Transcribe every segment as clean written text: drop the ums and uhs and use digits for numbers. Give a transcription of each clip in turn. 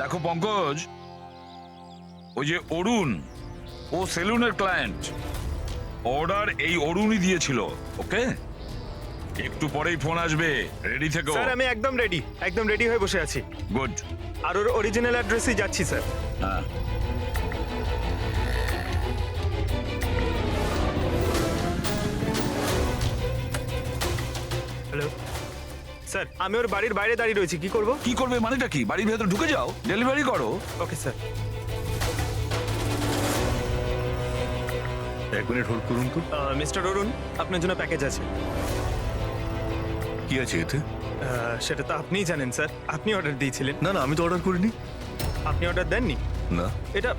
দেখো পঙ্কজ, ওই যে অরুণ, ও সেলুনের ক্লায়েন্ট, অর্ডার এই অরুণই দিয়েছিল। ওকে, একটু পরেই ফোন আসবে, রেডি থেকো। স্যার আমি একদম রেডি হয়ে বসে আছি। গুড। আর ওর অরিজিনাল অ্যাড্রেসেই যাচ্ছি স্যার। হ্যাঁ, হ্যালো স্যার, আমি ওর বাড়ির বাইরে দাঁড়িয়ে রয়েছি, কি করব? কি করবে মানেটা কি? বাড়ির ভেতর ঢুকে যাও, ডেলিভারি করো। Okay sir. এক মিনিট হোল্ড করুন তো। মিস্টার অরুণ, আপনার জন্য প্যাকেজ আছে। কি আছে এতে? সেটা তো আপনিই জানেন স্যার, আপনি অর্ডার দিয়েছিলেন। না না, আমি তো অর্ডার করিনি। আপনি অর্ডার দেননি? না। এটা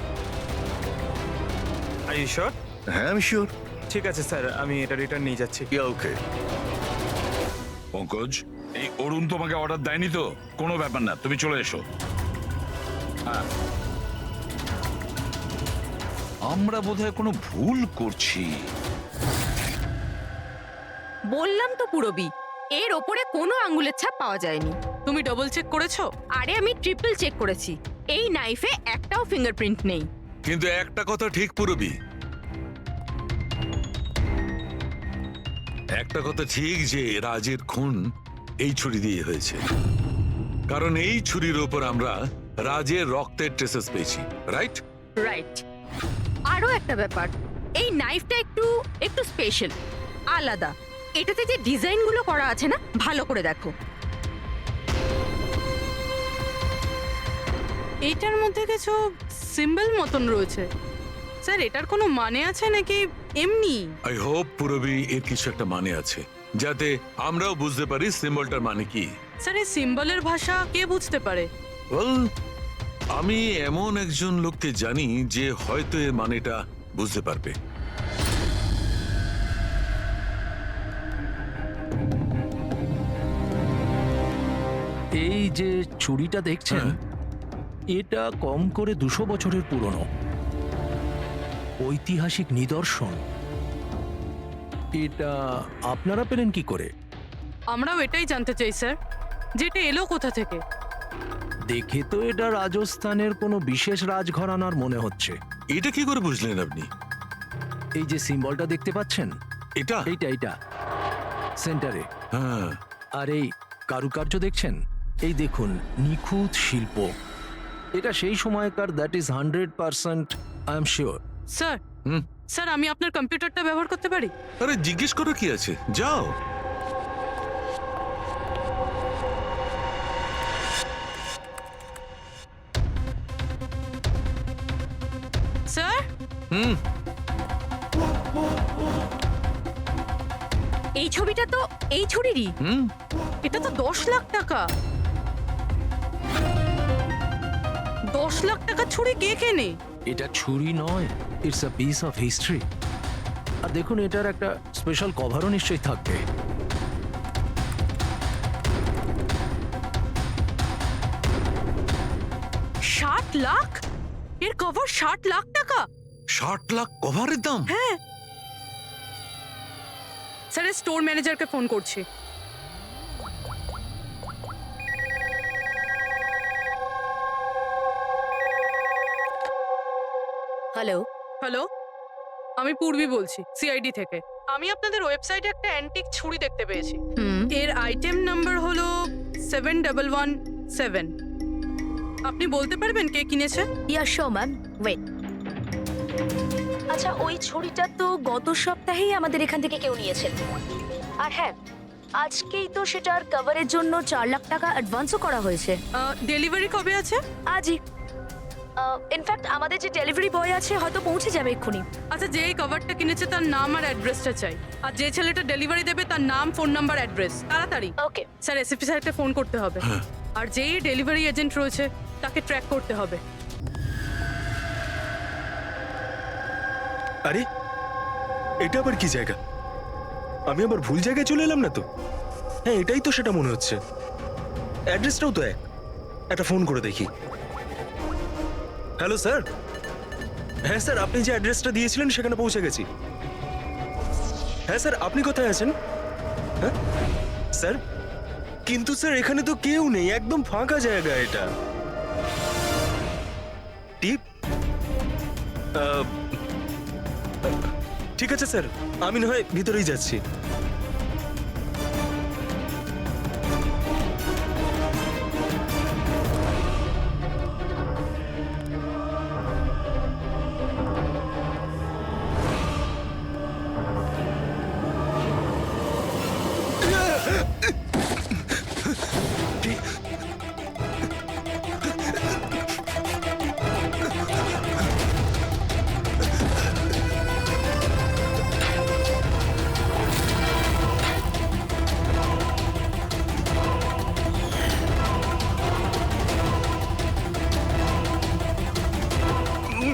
আর ইউ শিওর? হ্যাঁ আমি শিওর। ঠিক আছে স্যার, আমি এটা রিটার্ন নিয়ে যাচ্ছি। ইয়া ওকে। পঙ্কজ, এই অরুণ তোমাকে অর্ডার দেয়নি তো? কোনো ব্যাপার না, তুমি চলে এসো। হ্যাঁ, আমরা বোধহয় কোনো ভুল করছি। বললাম তো পুরবি, এর ওপরে কোনো আঙ্গুলের ছাপ পাওয়া যায়নি। তুমি ডবল চেক করেছো? আরে আমি ট্রিপল চেক করেছি, এই নাইফে একটাও ফিঙ্গারপ্রিন্ট নেই। কিন্তু একটা কথা ঠিক পুরবি, একটা কথা ঠিক যে রাজের খুন এই ছুরি দিয়ে হয়েছে, কারণ এই ছুরির ওপর আমরা রাজের রক্তের ট্রেসেস পেয়েছি, রাইট? রাইট। আরো একটা ব্যাপার, এই নাইফটা একটু একটু স্পেশাল, আলাদা। এটাতে যে ডিজাইনগুলো করা আছে না, ভালো করে দেখো। এইটার মধ্যে কিছু সিম্বল মতন রয়েছে। স্যার, এটার কোনো মানে আছে নাকি এমনি? আই হোপ পুরবি এর কিছু একটা মানে আছে, যাতে আমরাও বুঝতে পারি সিম্বলটার মানে কি। স্যার, এই সিম্বলের ভাষা কে বুঝতে পারে? ওয়েল, আমি এমন একজন লোককে জানি যে হয়তো এর মানেটা বুঝতে পারবে। এই যে ছুরিটা দেখছেন, এটা কম করে 200 বছরের পুরনো ঐতিহাসিক নিদর্শন। এটা আপনারা পেলেন কি করে? আমরাও এটাই জানতে চাই স্যার, যেটা এলো কোথা থেকে। দেখে তো এটা রাজস্থানের কোনো বিশেষ রাজঘরানার মনে হচ্ছে। এটা কি করে বুঝলেন আপনি? এই যে সিম্বলটা দেখতে পাচ্ছেন, এটা এইটা সেন্টারে। হ্যাঁ, আর এই কারুকার্য দেখছেন, এই দেখুন, নিখুঁত শিল্প। এটা সেই সময়কার, that is 100% I am sure. Sir, hmm. Sir আমি আপনার কম্পিউটারটা ব্যবহার করতে পারি? আরে জিজ্ঞেস করো কি আছে, যাও। স্যার, হুম। এই ছবিটা তো এই ছুরিরই। হুম। এটা তো 10 লাখ টাকা। 10 লাখ টাকা ছুরি কে কেনে? এটা ছুরি নয়, it's a piece of history. আর দেখুন, এটার একটা স্পেশাল কভারও নিশ্চয়ই থাকবে। ষাট লাখ? এর কভার 60 লাখ টাকা? 60 লাখ কভারের দাম? হ্যাঁ স্যার, স্টোর ম্যানেজারকে ফোন করছি। হ্যালো, হ্যালো, আমি পূর্বী বলছি, সিআইডি থেকে। আমি আপনাদের ওয়েবসাইটে একটা অ্যান্টিক ছুরি দেখতে পেয়েছি। এর আইটেম নাম্বার হলো 7117। আপনি বলতে পারবেন কে কিনেছে? ইয়া শো ম্যাম, ওয়েট। আচ্ছা, ওই ছুরিটা তো গত সপ্তাহেই আমাদের এখান থেকে কেউ নিয়েছেন। আর হ্যাঁ, আজকেই তো সেটার কভারের জন্য 4 লাখ টাকা অ্যাডভান্সও করা হয়েছে। ডেলিভারি কবে আছে? আজই। ইনফ্যাক্ট আমাদের যে ডেলিভারি বয় আছে হয়তো পৌঁছে যাবে এক্ষুনি। আচ্ছা, যে এই কভারটা কিনেছে তার নাম আর অ্যাড্রেসটা চাই। আর যে ছেলেটা ডেলিভারি দেবে তার নাম, ফোন নাম্বার, অ্যাড্রেস। তাড়াতাড়ি। ওকে স্যার, এসএপি স্যারকে ফোন করতে হবে। আর যেই ডেলিভারি এজেন্ট রয়েছে তাকে ট্র্যাক করতে হবে। আরে এটা আবার কি জায়গা? আমি আবার ভুল জায়গায় চলে এলাম না তো? হ্যাঁ, এটাই তো সেটা মনে হচ্ছে। অ্যাড্রেসটাও তো একটা ফোন করে দেখি। Hello sir. হ্যাঁ স্যার, আপনি যে অ্যাড্রেসটা দিয়েছিলেন সেখানে পৌঁছে গেছি। হ্যাঁ স্যার, আপনি কোথায় আছেন? হ্যাঁ স্যার, কিন্তু স্যার এখানে তো কেউ নেই, একদম ফাঁকা জায়গা এটা। টিপ? ঠিক আছে স্যার, আমি না হয় ভিতরেই যাচ্ছি।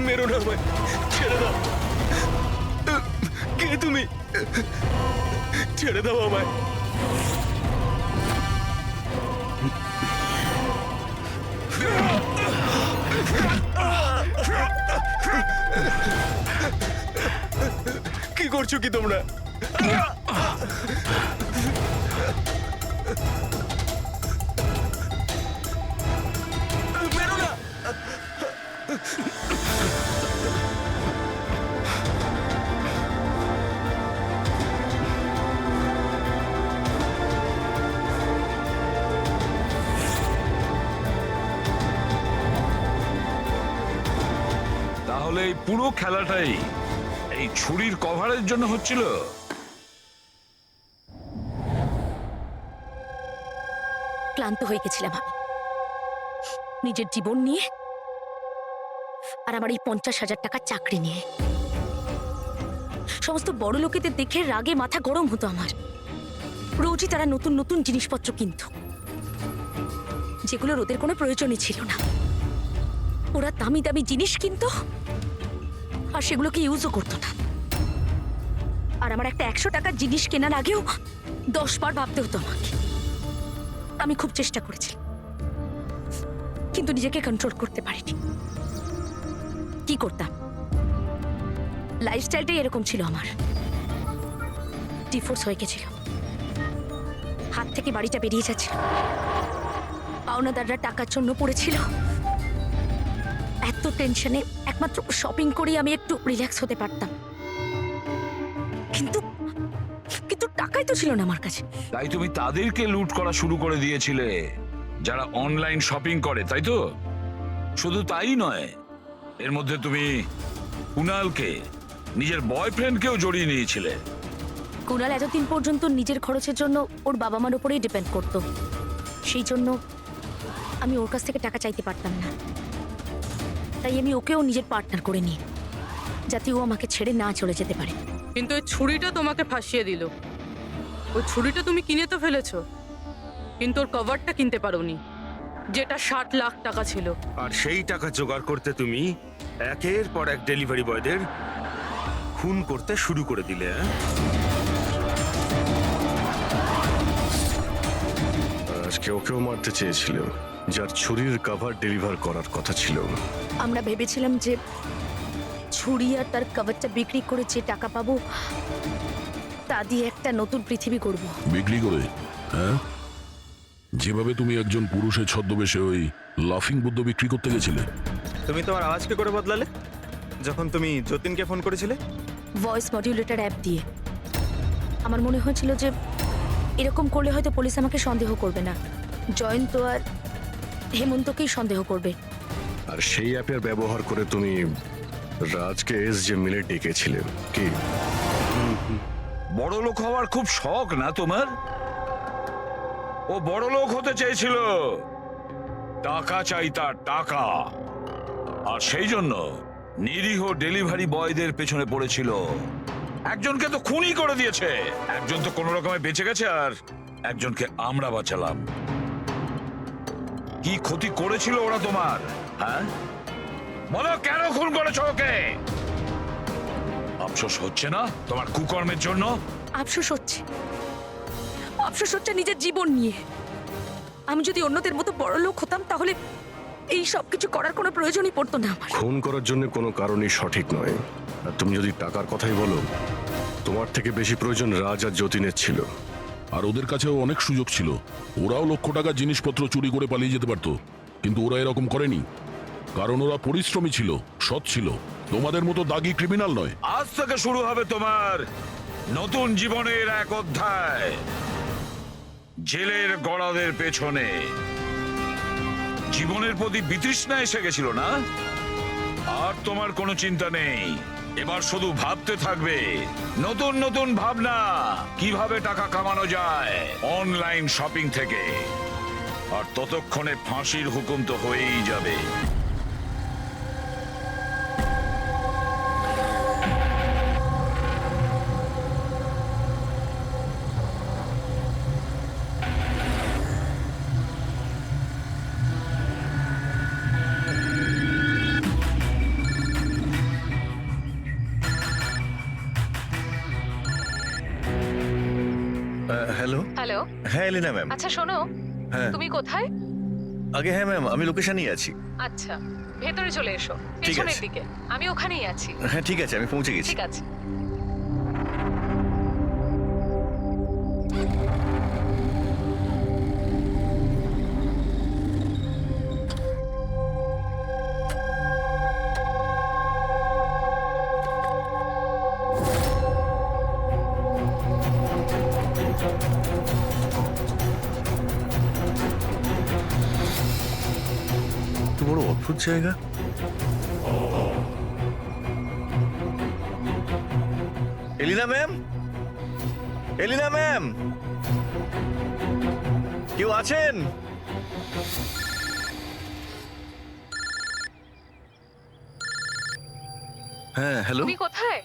মেরো না আমায়, ছেড়ে দাও। কে তুমি? ছেড়ে দাও আমায়। কি করছো কি তোমরা? মেরো না। তাহলে এই পুরো খেলাটাই এই ছুরির কভারের জন্য হচ্ছিল? ক্লান্ত হয়ে গেছিলাম আমি নিজের জীবন নিয়ে আর আমার এই 50,000 টাকার চাকরি নিয়ে। সমস্ত বড় লোকেদের দেখে রাগে মাথা গরম হতো আমার। রোজই তারা নতুন নতুন জিনিসপত্র কিনত, যেগুলোর ওদের কোনো প্রয়োজনই ছিল না। ওরা দামি দামি জিনিস কিনতো আর সেগুলোকে ইউজও করতো না। আর আমার একটা 100 টাকার জিনিস কেনার আগেও 10 বার ভাবতে হতো আমাকে। আমি খুব চেষ্টা করেছি, কিন্তু নিজেকে কন্ট্রোল করতে পারিনি। কি করতাম? লাইফস্টাইলটাই এরকম ছিল আমার। ডিভোর্স হয়ে গেছিল, হাত থেকে বাড়িটা বেরিয়ে যাচ্ছিল, পাওনাদাররা টাকার জন্য পড়েছিল। এত টেনশনে একমাত্র শপিং করেই আমি একটু রিল্যাক্স হতে পারতাম, কিন্তু কিন্তু টাকাই তো ছিল না আমার কাছে। তাই তুমি তাদেরকে লুট করা শুরু করে দিয়েছিলে যারা অনলাইন শপিং করে, তাই তো? শুধু তাই নয়, এর মধ্যে তুমি কুনালকে, নিজের বয়ফ্রেন্ডকেও জড়িয়ে নিয়েছিলে। কুনাল এতদিন পর্যন্ত নিজের খরচের জন্য ওর বাবা মার উপরেই ডিপেন্ড করতো, সেই জন্য আমি ওর কাছ থেকে টাকা চাইতে পারতাম না। তাই আমি ওকেও নিজের পার্টনার করে নিই, যাতে ও আমাকে ছেড়ে না চলে যেতে পারে। কিন্তু ওই ছুরিটা তোমাকে ফাঁসিয়ে দিল। ওই ছুরিটা তুমি কিনে তো ফেলেছো, কিন্তু ওর কভারটা কিনতে পারোনি, যেটা 60 লাখ টাকা ছিল। আর সেই টাকা জোগাড় করতে তুমি একের পর এক ডেলিভারি বয়দের খুন করতে শুরু করে দিলে। আজকে ওকেও মারতে চেয়েছিল, যার ছুরির কভার ডেলিভার করার কথা ছিল। আমরা ভেবেছিলাম যে ছুরি আর তার কভারটা বিক্রি করে যে টাকা পাবো তা দিয়ে একটা নতুন পৃথিবী করব। বিক্রি করে? হ্যাঁ, যেভাবে তুমি একজন পুরুষের ছদ্মবেশে ওই লাফিং বুদ্ধ বিক্রি করতে গেছিলে। তুমি তোমার আওয়াজকে করে বদলালে যখন তুমি যতীনকে ফোন করেছিলে? ভয়েস মডিউলেটর অ্যাপ দিয়ে। আমার মনে হয়েছিল যে এরকম করলে হয়তো পুলিশ আমাকে সন্দেহ করবে না, জয়ন্ত আর হেমন্তকেই সন্দেহ করবে। আর সেই অ্যাপের ব্যবহার করে তুমি রাজকে যে মিলে ডেকেছিলে কি? বড় লোক হওয়ার খুব শখ না তোমার? ও বড় লোক হতে চেয়েছিল, টাকা চাই তার, টাকা। আর সেই জন্য নিরীহ ডেলিভারি বয়দের পেছনে পড়েছিল। একজনকে তো খুনই করে দিয়েছে, একজন তো কোনো রকমে বেঁচে গেছে, আর একজনকে আমরা বাঁচালাম। কি ক্ষতি করেছিল ওরা তোমার? হ্যাঁ, বলো কেন খুন করেছো ওকে? আফসোস হচ্ছে না তোমার কুকর্মের জন্য? আফসোস হচ্ছে, আফসোস হচ্ছে নিজের জীবন নিয়ে। আমি যদি অন্যদের মতো বড় লোক হতাম তাহলে এই সব কিছু করার কোনো প্রয়োজনই পড়তো না আমার। খুন করার জন্য কোনো কারণই সঠিক নয়। আর তুমি যদি টাকার কথাই বলো, তোমার থেকে বেশি প্রয়োজন রাজ আর যতীনের ছিল। আর ওদের কাছেও অনেক সুযোগ ছিল, ওরাও লক্ষ টাকার জিনিসপত্র চুরি করে পালিয়ে যেতে পারতো, কিন্তু ওরা এরকম করেনি। কারণ ওরা পরিশ্রমী ছিল, সৎ ছিল, তোমাদের মতো দাগী ক্রিমিনাল নয়। আজ থেকে শুরু হবে তোমার নতুন জীবনের এক অধ্যায়, জেলের গড়াদের পেছনে। জীবনের প্রতি বিতৃষ্ণা এসে গেছিল না? আর তোমার কোনো চিন্তা নেই, এবার শুধু ভাবতে থাকবে নতুন নতুন ভাবনা, কিভাবে টাকা কামানো যায় অনলাইন শপিং থেকে। আর ততক্ষণে ফাঁসির হুকুম তো হয়েই যাবে। হ্যালো। হ্যালো। হ্যাঁ এলিনা ম্যাম। আচ্ছা শোনো, হ্যাঁ তুমি কোথায়? আগে হ্যাঁ ম্যাম, আমি লোকেশনেই আছি। আচ্ছা, ভেতরে চলে এসো, ঠিক পেছনের আছে। দিকে। আমি ওখানেই আছি। হ্যাঁ ঠিক আছে, আমি পৌঁছে গেছি। ঠিক আছে। তো বড় অদ্ভুত জায়গা। এলিনা ম্যাম, এলিনা ম্যাম, কেউ আছেন? হ্যাঁ হ্যালো। তুমি কোথায়?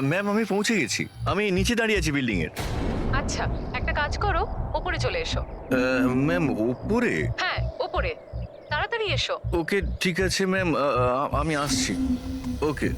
ম্যাম আমি পৌঁছে গেছি, আমি নিচে দাঁড়িয়ে আছি বিল্ডিং এর। আচ্ছা, একটা কাজ করো, ওপরে চলে এসো। ম্যাম উপরে? হ্যাঁ, ওপরে তাড়াতাড়ি এসো। ওকে ঠিক আছে ম্যাম, আমি আসছি। ওকে।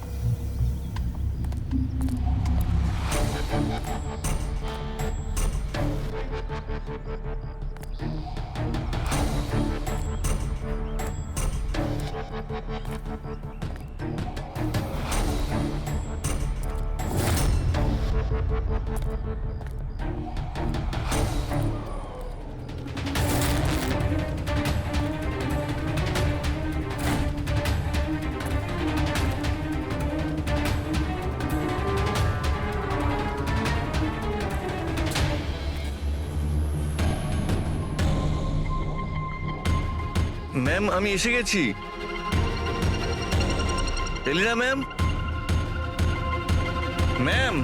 ম্যাম আমি এসে গেছি। Elina ma'am, ma'am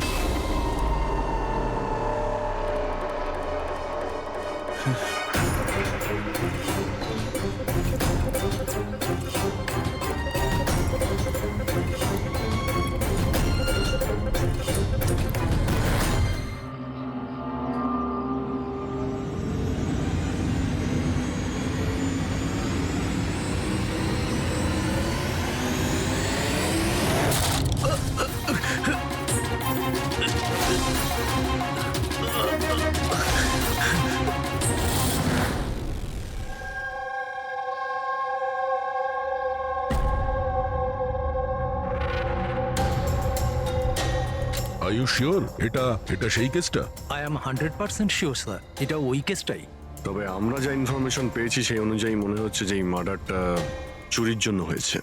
are you sure এটা সেই কেসটা? আই এম 100% শিওর স্যার, এটা ওই কেসটাই। তবে আমরা যা ইনফরমেশন পেয়েছি সেই অনুযায়ী মনে হচ্ছে যে এই মার্ডারটা চুরির জন্য হয়েছে।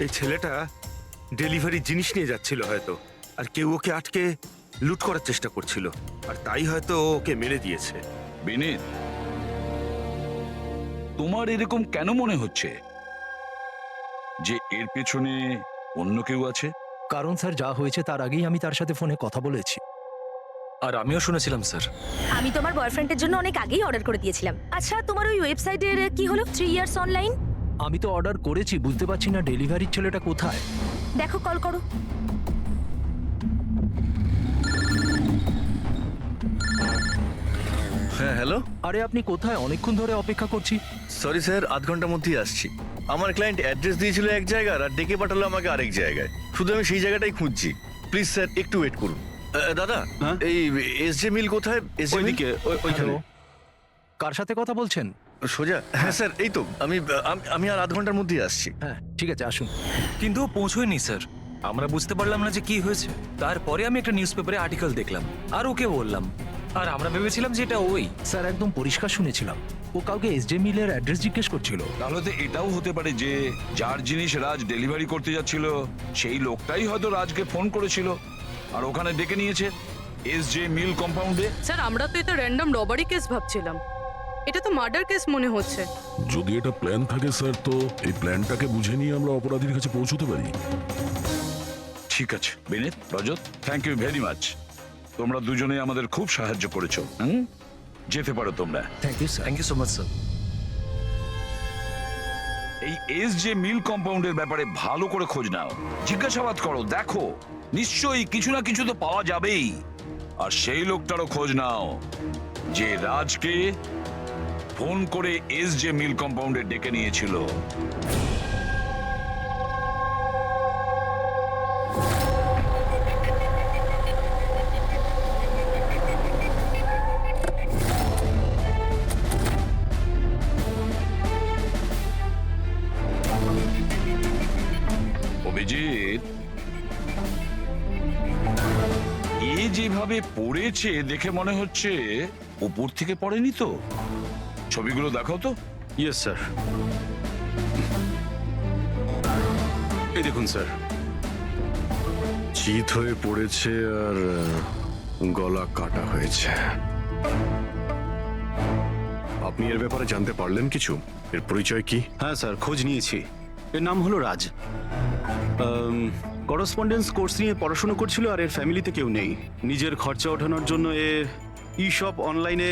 এই ছেলেটা ডেলিভারি জিনিস নিয়ে যাচ্ছিল হয়তো, আর কেউ ওকে আটকে লুট করার চেষ্টা করছিল, আর তাই হয়তো ও ওকে মেরে দিয়েছে। বিনীত, তোমার এরকম কেন মনে হচ্ছে যে এর পেছনে অন্য কেউ আছে? কারণ স্যার যা হয়েছে তার আগেই আমি তার সাথে ফোনে কথা বলেছি। আর আমিও শুনেছিলাম স্যার। আমি তোমার বয়ফ্রেন্ডের জন্য অনেক আগেই অর্ডার করে দিয়েছিলাম। আচ্ছা, তোমার ওই ওয়েবসাইটের কি হলো? 3 ইয়ার্স অনলাইন। আমি তো অর্ডার করেছি, বুঝতে পারছি না ডেলিভারির ছেলেটা কোথায়। দেখো, কল করো। হ্যাঁ হ্যালো। আরে আপনি কোথায়? অনেকক্ষণ ধরে অপেক্ষা করছি। সরি স্যার, আধ ঘন্টার মধ্যেই আসছি। আমার ক্লায়েন্ট অ্যাড্রেস দিয়েছিল এক জায়গায় আর ডেকে পাঠালো আমাকে আরেক জায়গায়। শুধু আমি সেই জায়গাটাই খুঁজছি। প্লিজ স্যার একটু ওয়েট করুন। দাদা, এই এসজে মিল কোথায়? এসজে মিল হ্যালো, কার সাথে কথা বলছেন? সোজা? হ্যাঁ স্যার, এই তো আমি আর আধ ঘন্টার মধ্যেই আসছি। হ্যাঁ ঠিক আছে, আসুন। কিন্তু ও পৌঁছয়নি স্যার, আমরা বুঝতে পারলাম না যে কি হয়েছে। তারপরে আমি একটা নিউজ পেপারে আর্টিকেল দেখলাম আর ওকে বললাম। আর আমরা ভেবেছিলাম যে এটা ওই। স্যার একদম পরিষ্কার শুনেছিলাম ও কাউকে এসজে মিলের অ্যাড্রেস জিজ্ঞেস করছিল। তাহলে তো এটাও হতে পারে যে যার জিনিস রাজ ডেলিভারি করতে যাচ্ছিল সেই লোকটাই হয়তো রাজকে ফোন করেছিল আর ওখানে ডেকে নিয়েছে এসজে মিল কম্পাউন্ডে। স্যার আমরা তো এটা র্যান্ডম রবারি কেস ভাবছিলাম, এটা তো মার্ডার কেস মনে হচ্ছে। যদি এটা প্ল্যান থাকে স্যার, তো এই প্ল্যানটাকে বুঝে নিয়ে আমরা অপরাধীর কাছে পৌঁছতে পারি। ঠিক আছে Binit, Rajat, thank you very much. তোমরা দুজনে আমাদের খুব সাহায্য করেছো। যেতে পারো তোমরা। Thank you sir. Thank you so much sir. এই এসজে মিল কম্পাউন্ডের ব্যাপারে ভালো করে খোঁজ নাও, জিজ্ঞাসাবাদ করো, দেখো নিশ্চয়ই কিছু না কিছু তো পাওয়া যাবেই। আর সেই লোকটারও খোঁজ নাও যে রাজকে ফোন করে এসজে মিল কম্পাউন্ডে ডেকে নিয়েছিল। অভিজিৎ, এ যেভাবে পড়েছে দেখে মনে হচ্ছে উপর থেকে পড়েনি তো। ছবিগুলো দেখাও তো। Yes sir. এই দেখুন স্যার। চিত হয়ে পড়েছে আর গলা কাটা হয়েছে। আপনি এর ব্যাপারে জানতে পারলেন কিছু? এর পরিচয় কি? হ্যাঁ স্যার, খোঁজ নিয়েছি। এর নাম হলো রাজ। করসপন্ডেন্স কোর্স নিয়ে পড়াশোনা করছিল আর এর ফ্যামিলিতে কেউ নেই। নিজের খরচা ওঠানোর জন্য ই শপ অনলাইনে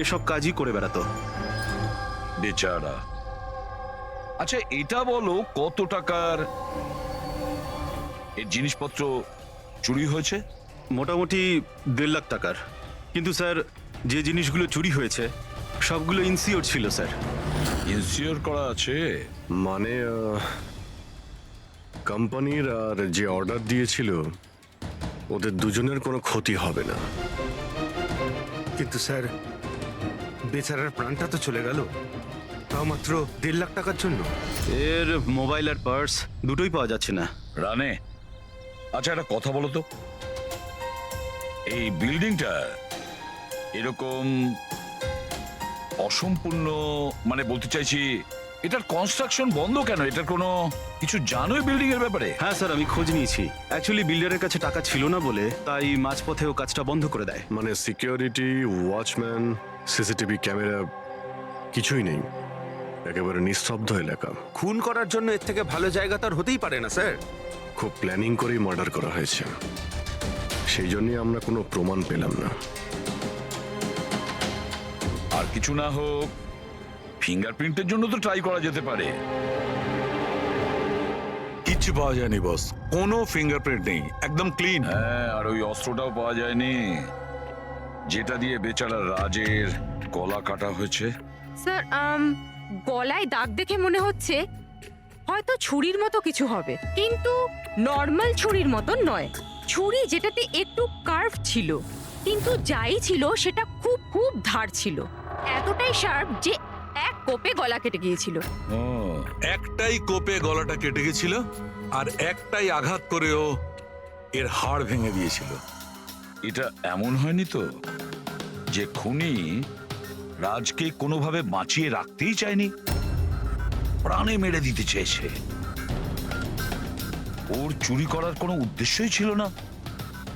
এসব কাজই করে বেড়াতো। বেচারা। আচ্ছা এটা বলো কত টাকার এই জিনিসপত্র চুরি হয়েছে? মোটামুটি 1.5 লাখ টাকার। কিন্তু স্যার যে জিনিসগুলো চুরি হয়েছে সবগুলো ইনসিওর ছিল স্যার। ইনসিওর করা আছে? মানে কোম্পানির আর যে অর্ডার দিয়েছিল ওদের দুজনের কোনো ক্ষতি হবে না। কিন্তু স্যার বেচারার প্রাণটা তো চলে গেল, তাও মাত্র 1.5 লাখ টাকার জন্য। এর মোবাইল আর পার্স দুটোই পাওয়া যাচ্ছে না। রানে, আচ্ছা একটা কথা বলো তো, এই বিল্ডিংটা এরকম অসম্পূর্ণ, মানে বলতে চাইছি এটার কনস্ট্রাকশন বন্ধ কেন? এটার কোনো কিছু জানোই বিল্ডিং এর ব্যাপারে? হ্যাঁ স্যার, আমি খোঁজ নিয়েছি। অ্যাকচুয়ালি বিল্ডারের কাছে টাকা ছিল না বলে তাই মাঝপথে ও কাজটা বন্ধ করে দেয়। মানে সিকিউরিটি, ওয়াচম্যান, সিসিটিভি ক্যামেরা কিছুই নেই। একেবারে নিস্তব্ধ এলাকা। খুন করার জন্য এর থেকে ভালো জায়গা তো আর হতেই পারে না স্যার। খুব প্ল্যানিং করেই মার্ডার করা হয়েছে, সেই জন্যই আমরা কোনো প্রমাণ পেলাম না। আর কিছু না হোক ফিঙ্গারপ্রিন্টের জন্য তো ট্রাই করা যেতে পারে। কিচ্ছু পাওয়া যায়নি বস, কোনো ফিঙ্গারপ্রিন্ট নেই, একদম ক্লিন। হ্যাঁ, আর ওই অস্ত্রটাও পাওয়া যায়নি যেটা দিয়ে বেচারা রাজের গলা কাটা হয়েছে। স্যার গলায় দাগ দেখে মনে হচ্ছে হয়তো ছুরির মতো কিছু হবে, কিন্তু নর্মাল ছুরির মতো নয়। ছুরি যেটাতে একটু কার্ভ ছিল, কিন্তু যাই ছিল সেটা খুব খুব ধার ছিল, এতটাই শার্প যে এক কোপে গলা কেটে গিয়েছিল। ও, একটাই কোপে গলাটা কেটে গেছিল আর একটাই আঘাত করেও এর হাড় ভেঙে দিয়েছিল। এটা এমন হয়নি তো যে খুনি রাজকে কোনোভাবে বাঁচিয়ে রাখতেই চায়নি, প্রাণে মেরে দিতে চেয়েছে? ওর চুরি করার কোনো উদ্দেশ্যই ছিল না।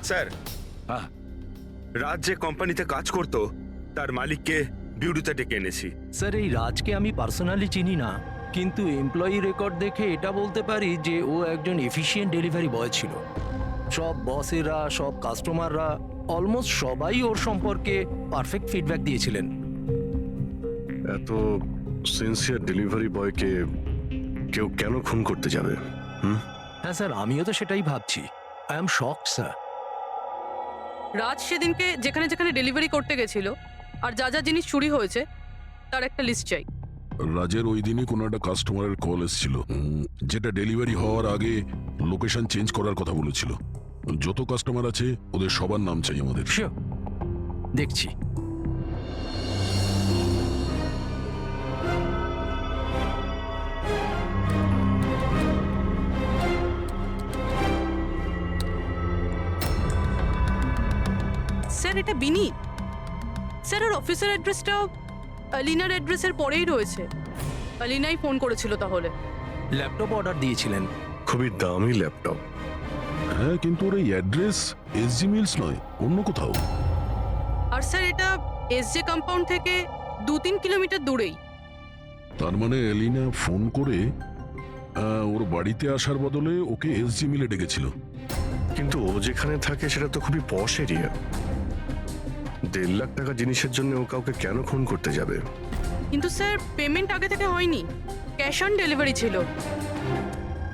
স্যার, হ্যাঁ, রাজ যে কোম্পানিতে কাজ করত তার মালিককে বিউরোতে ডেকে এনেছি। স্যার এই রাজকে আমি পার্সোনালি চিনি না, কিন্তু এমপ্লয়ি রেকর্ড দেখে এটা বলতে পারি যে ও একজন এফিশিয়েন্ট ডেলিভারি বয় ছিল। সব বসেরা, সব কাস্টমাররা, অলমোস্ট সবাই ওর সম্পর্কে পারফেক্ট ফিডব্যাক দিয়েছিলেন। এত সিনসিয়ার ডেলিভারি বয়কে কেউ কেন খুন করতে যাবে? হ্যাঁ স্যার, আমিও তো সেটাই ভাবছি। I am shocked sir. Raj সেদিনকে যেখানে যেখানে ডেলিভারি করতে গেছিল আর যা যা জিনিস চুরি হয়েছে তার একটা লিস্ট চাই। রাজের ওই দিনই কোনো একটা কাস্টমারের কল এসেছিল, যেটা ডেলিভারি হওয়ার আগে লোকেশন চেঞ্জ করার কথা বলেছিল। যত কাস্টমার আছে ওদের সবার নাম চাই আমাদের। শিওর, দেখছি। স্যার এটা বিনি, স্যার ওর অফিসের অ্যাড্রেসটাও আলিনার অ্যাড্রেসের পরেই রয়েছে। আলিনাই ফোন করেছিল তাহলে। ল্যাপটপ অর্ডার দিয়েছিলেন। খুবই দামি ল্যাপটপ। হ্যাঁ, কিন্তু ওর এই অ্যাড্রেস এসজি মিলস নয়, অন্য কোথাও। আর স্যার এটা এসজে কম্পাউন্ড থেকে 2-3 কিলোমিটার দূরেই। তার মানে এলিনা ফোন করে ওর বাড়িতে আসার বদলে ওকে এসজি মিলে ডেকেছিল। কিন্তু ও যেখানে থাকে সেটা তো খুবই পশ এরিয়া। 1.5 লাখ টাকা জিনিসের জন্য ও কাউকে কেন খুন করতে যাবে? কিন্তু স্যার পেমেন্ট আগে থেকে হয়নি, ক্যাশ অন ডেলিভারি ছিল।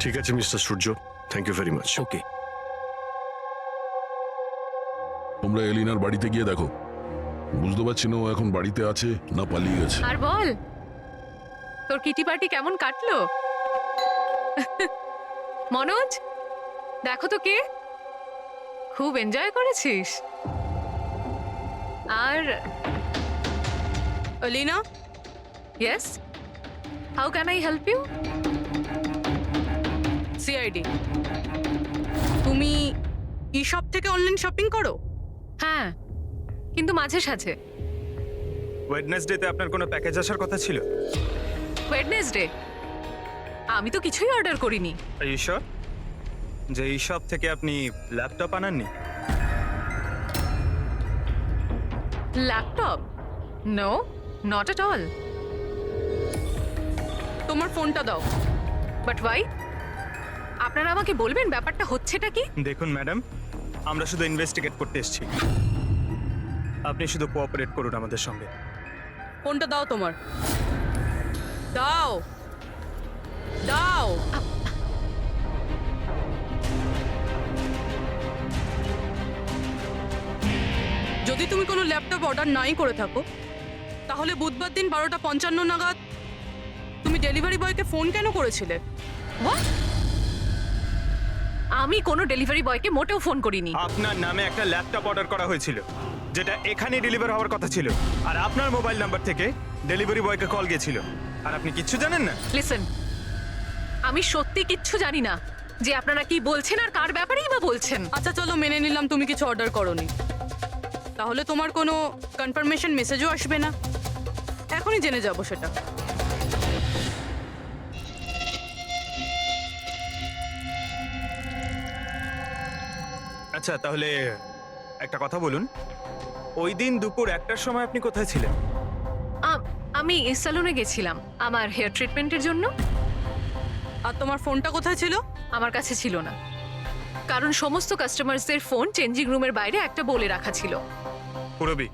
ঠিক আছে mister Surya, thank you very much. Okay. তোমরা এলিনার বাড়িতে গিয়ে দেখো। বুঝতে পারছি না ও এখন বাড়িতে আছে না পালিয়ে গেছে। আর বল, তোর কিটি পার্টি কেমন কাটলো? মনোজ, দেখো তো কে, খুব এনজয় করেছিস। আর Alina, yes, how can I help you? CID, তুমি ই শপ থেকে অনলাইন শপিং করো? হ্যাঁ, কিন্তু মাঝে সাঝে। ওয়েডনেসডেতে আপনার কোনো প্যাকেজ আসার কথা ছিল? ওয়েডনেসডে আমি তো কিছুই অর্ডার করিনি। আর ইউ শিওর যে এই শপ থেকে আপনি ল্যাপটপ আনাননি? Laptop? No, not at all. তোমার ফোনটা দাও। But why? আপনারা আমাকে বলবেন ব্যাপারটা হচ্ছেটা কি? দেখুন ম্যাডাম, আমরা শুধু ইনভেস্টিগেট করতে এসেছি, আপনি শুধু কোঅপারেট করুন আমাদের সঙ্গে। ফোনটা দাও তোমার, দাও দাও। যদি তুমি কোনো ল্যাপটপ অর্ডার নাই করে থাকো, তাহলে বুধবার দিন 12:55 নাগাদ তুমি ডেলিভারি বয়কে ফোন কেন করেছিলে? What? আমি কোনো ডেলিভারি বয়কে মোটেও ফোন করিনি। আপনার নামে একটা ল্যাপটপ অর্ডার করা হয়েছিল, যেটা এখানে ডেলিভার হওয়ার কথা ছিল, আর আপনার মোবাইল নাম্বার থেকে ডেলিভারি বয়কে কল গিয়েছিল, আর আপনি কিচ্ছু জানেন না। লিসেন, আমি সত্যি কিচ্ছু জানি না যে আপনারা কি বলছেন আর কার ব্যাপারেই বা বলছেন। আচ্ছা চলো, মেনে নিলাম তুমি কিছু অর্ডার করোনি, তাহলে তোমার কোনো কনফার্মেশন মেসেজও আসবে না। এখনই জেনে যাবো সেটা। আচ্ছা, তাহলে একটা কথা বলুন, ওই দিন দুপুর 1টার সময় আপনি কোথায় ছিলেন? আমি সেলুনে গেছিলাম আমার হেয়ার ট্রিটমেন্টের জন্য। আর তোমার ফোনটা কোথায় ছিল? আমার কাছে ছিল না, কারণ সমস্ত কাস্টমারসদের ফোন চেঞ্জিং রুমের বাইরে একটা বলে রাখা ছিল। পুরবি,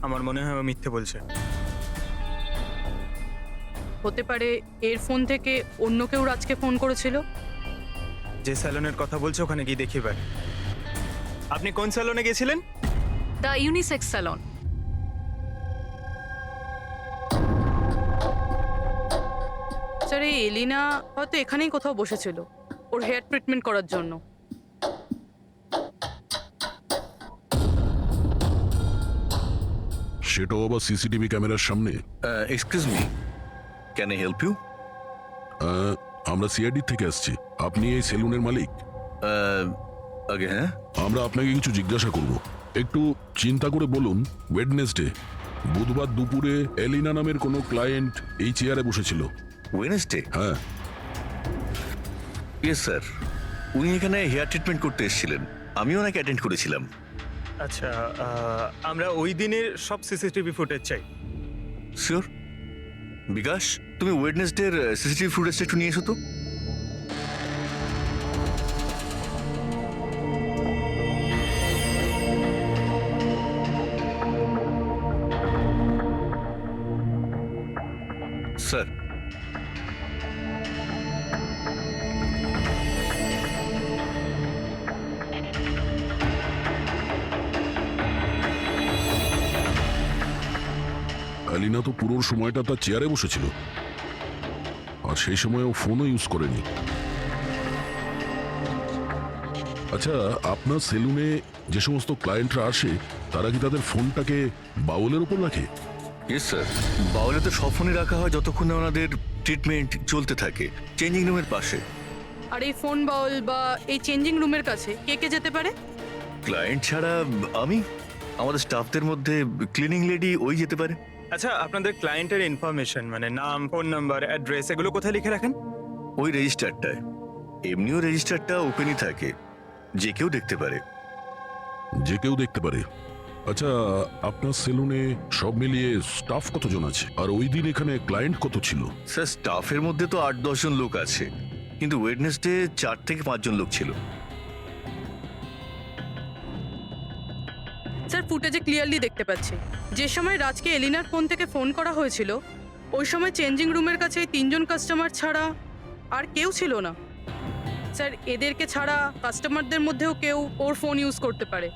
আমার মনে হয় ও মিথ্যে বলছে। হতে পারে এর ফোন থেকে অন্য কেউ রাজকে ফোন করেছিল। যে স্যালনের কথা বলছে ওখানে গিয়ে দেখি ভাই। আপনি কোন স্যালনে গেছিলেন? The unisex salon. স্যার, এই এলিনা হয়তো এখানেই কোথাও বসেছিল ওর হেয়ার ট্রিটমেন্ট করার জন্য। সেটাও আবার সিসিটিভি ক্যামেরার সামনে। Excuse me, can I help you? আমরা সিআইডি থেকে আসছি। আপনি এই সেলুনের মালিক? আগে হ্যাঁ। আমরা আপনাকে কিছু জিজ্ঞাসা করব। একটু চিন্তা করে বলুন, ওয়েডনেসডে বুধবার দুপুরে এলিনা নামের কোনো ক্লায়েন্ট এই চেয়ারে বসেছিল? ওয়েডনেসডে? হ্যাঁ। ইয়েস স্যার, উনি এখানে হেয়ার ট্রিটমেন্ট করতে এসেছিলেন, আমি ওনাকে অ্যাটেন্ড করেছিলাম। আচ্ছা, আমরা ওই দিনের সব সিসিটিভি ফুটেজ চাই। শিওর। বিকাশ, তুমি ওয়েডনেসডের সিসিটিভি ফুটেজটা একটু নিয়ে এসো তো। স্যার, এলিনা তো পুরো সময়টা তার চেয়ারে বসেছিল, আর সেই সময় ও ফোনও ইউজ করেনি। আচ্ছা, আপনার সেলুনে যে সমস্ত ক্লায়েন্টরা আসে তারা কি তাদের ফোনটাকে বাউলের উপর রাখে? ইয়েস স্যার, বাউলে তো সব ফোনে রাখা হয় যতক্ষণ না ওনাদের ট্রিটমেন্ট চলতে থাকে, চেঞ্জিং রুমের পাশে। আর এই ফোন বাউল বা এই চেঞ্জিং রুমের কাছে কে কে যেতে পারে? ক্লায়েন্ট ছাড়া আমি আমাদের স্টাফদের মধ্যে ক্লিনিং লেডি ওই যেতে পারে। আচ্ছা, আপনাদের ক্লায়েন্টের ইনফরমেশন মানে নাম, ফোন নাম্বার, অ্যাড্রেস এগুলো কোথায় লিখে রাখেন? ওই রেজিস্টারটায়। এমনিও রেজিস্টারটা ওপেনই থাকে, যে কেউ দেখতে পারে। যে কেউ দেখতে পারে। আচ্ছা, আপনার সেলুনে সব মিলিয়ে স্টাফ কতজন আছে, আর ওই দিন এখানে ক্লায়েন্ট কত ছিল? স্যার, স্টাফের মধ্যে তো 8-10 জন লোক আছে, কিন্তু ওয়েডনেসডে 4 থেকে 5 জন লোক ছিল। স্যার, ফুটেজে ক্লিয়ারলি দেখতে পাচ্ছি যে সময় রাজকে এলিনার ফোন থেকে ফোন করা হয়েছিল ওই সময় চেঞ্জিং রুমের কাছে এই 3 জন কাস্টমার ছাড়া আর কেউ ছিল না। স্যার, এদেরকে ছাড়া কাস্টমারদের মধ্যেও কেউ ওর ফোন ইউজ করতে পারে।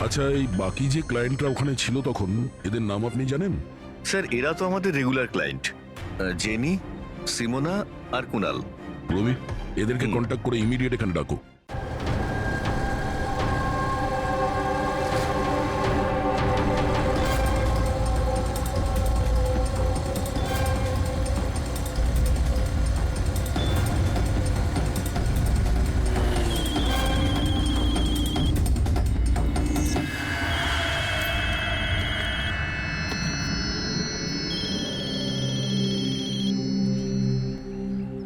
আচ্ছা, এই বাকি যে ক্লায়েন্টরা ওখানে ছিল তখন, এদের নাম আপনি জানেন? স্যার, এরা তো আমাদের রেগুলার ক্লায়েন্ট, জেনি, সিমোনা আর কুনাল। রবি, এদেরকে কন্ট্যাক্ট করে ইমিডিয়েট এখানে ডাকো।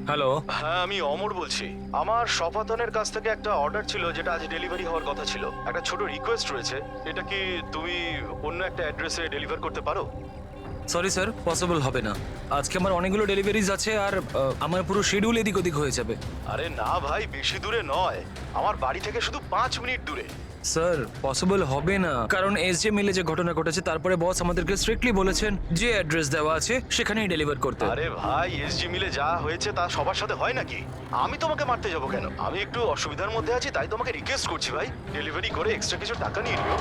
হ্যালো। হ্যাঁ, আমি অমর বলছি। আমার সপাতনের কাছ থেকে একটা অর্ডার ছিল যেটা আজ ডেলিভারি হওয়ার কথা ছিল। একটা ছোট রিকোয়েস্ট রয়েছে, এটা কি তুমি অন্য একটা অ্যাড্রেসে ডেলিভার করতে পারো? সরি স্যার, পসিবল হবে না। আজকে আমার অনেকগুলো ডেলিভারিজ আছে আর আমার পুরো শিডিউল এদিক ওদিক হয়ে যাবে। আরে না ভাই, বেশি দূরে নয়, আমার বাড়ি থেকে শুধু 5 মিনিট দূরে। স্যার, পসিবল হবে না, কারণ এসজে মিলে যে ঘটনা ঘটেছে তারপরে বস আমাদেরকে স্ট্রিক্টলি বলেছেন যে অ্যাড্রেস দেওয়া আছে সেখানেই ডেলিভার করতে। আরে ভাই, এসজি মিলে যা হয়েছে তা সবার সাথে হয় নাকি? আমি তোমাকে মারতে যাবো কেন? আমি একটু অসুবিধার মধ্যে আছি, তাই তোমাকে রিকোয়েস্ট করছি ভাই, ডেলিভারি করে এক্সট্রা কিছু টাকা নিয়ে নিও।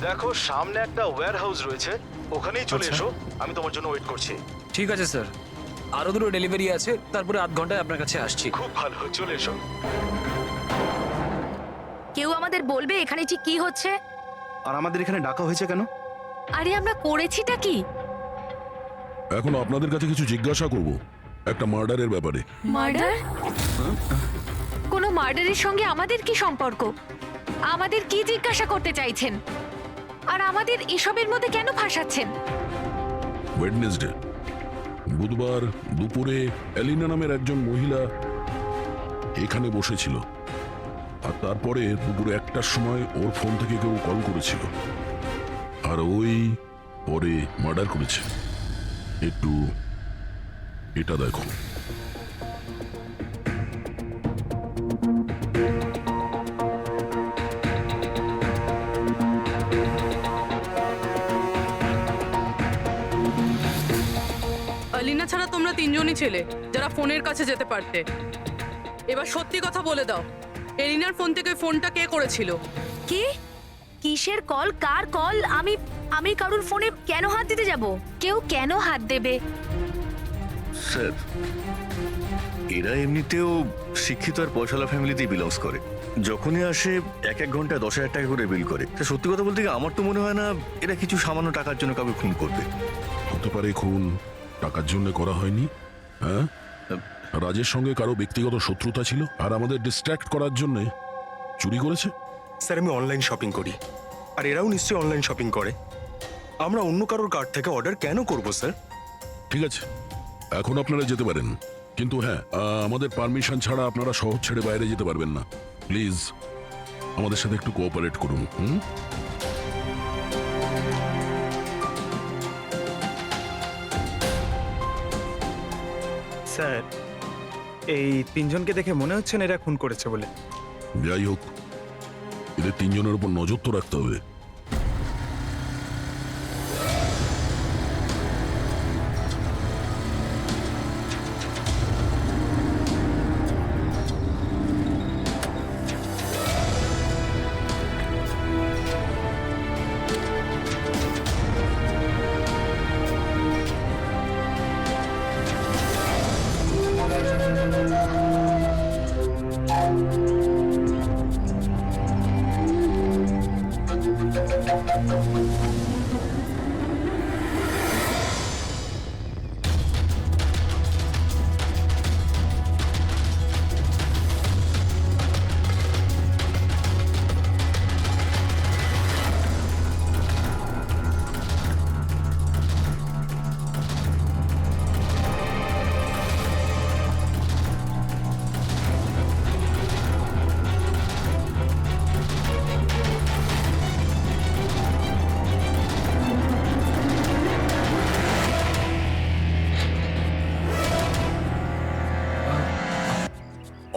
দেখো, সামনে একটা ওয়্যার হাউস রয়েছে, ওখানেই চলে এসো, আমি তোমার জন্য ওয়েট করছি। ঠিক আছে স্যার, আরো দুটো ডেলিভারি আছে, তারপরে আধ ঘন্টায় আপনার কাছে আসছি। খুব ভালো, চলে এসো। কেউ আমাদের বলবে এখানে ঠিক কি হচ্ছে? আর আমাদের এখানে ডাকা হয়েছে কেন? আরে আমরা করেছিটা কি? এখন আপনাদের কাছে কিছু জিজ্ঞাসা করব একটা মার্ডারের ব্যাপারে। মার্ডার? কোনো মার্ডারের সঙ্গে আমাদের কি সম্পর্ক? আমাদের কি জিজ্ঞাসা করতে চাইছেন? আর আমাদের এসবের মধ্যে কেন ফাঁসাচ্ছেন? ওয়েডনেসডে বুধবার দুপুরে এলিনা নামের একজন মহিলা এখানে বসেছিল, আর তারপরে দুপুরে 1টার সময় ওর ফোন থেকে কেউ কল করেছিল, আর ওই পরে মার্ডার করেছে। একটু এটা দেখো। আলিনা ছাড়া তোমরা 3 জনই ছেলে যারা ফোনের কাছে যেতে পারতে। এবার সত্যি কথা বলে দাও, এলিনার ফোন থেকে ফোনটা কে করেছিল? কি? কিসের কল? কার কল? আমি কারুর ফোনে কেন হাত দিতে যাব? কেউ কেন হাত দেবে? স্যার, এরা এমনিতেও শিক্ষিত আর পয়সালা ফ্যামিলিতেই বিলংস করে। যখনই আসে 1-1 ঘন্টা 10,000 টাকা করে বিল করে। তা সত্যি কথা বলতে কি, আমার তো মনে হয় না এরা কিছু সামান্য টাকার জন্য কাউকে খুন করবে। হতে পারে খুন টাকার জন্য করা হয়নি। হ্যাঁ, রাজের সঙ্গে কারো ব্যক্তিগত শত্রুতা ছিল আর আমাদের ডিস্ট্র্যাক্ট করার জন্য চুরি করেছে। স্যার, আমি অনলাইন শপিং করি, আর এরাও নিশ্চয়ই অনলাইন শপিং করে। আমরা অন্য কারোর কার্ড থেকে অর্ডার কেন করব স্যার? ঠিক আছে, এখন আপনারা যেতে পারেন, কিন্তু হ্যাঁ, আমাদের পারমিশন ছাড়া আপনারা শহর ছেড়ে বাইরে যেতে পারবেন না। প্লিজ আমাদের সাথে একটু কোঅপারেট করুন। স্যার, এই 3 জনকে দেখে মনে হচ্ছে না এরা খুন করেছে বলে। যাই হোক, এদের 3 জনের উপর নজর তো রাখতে হবে।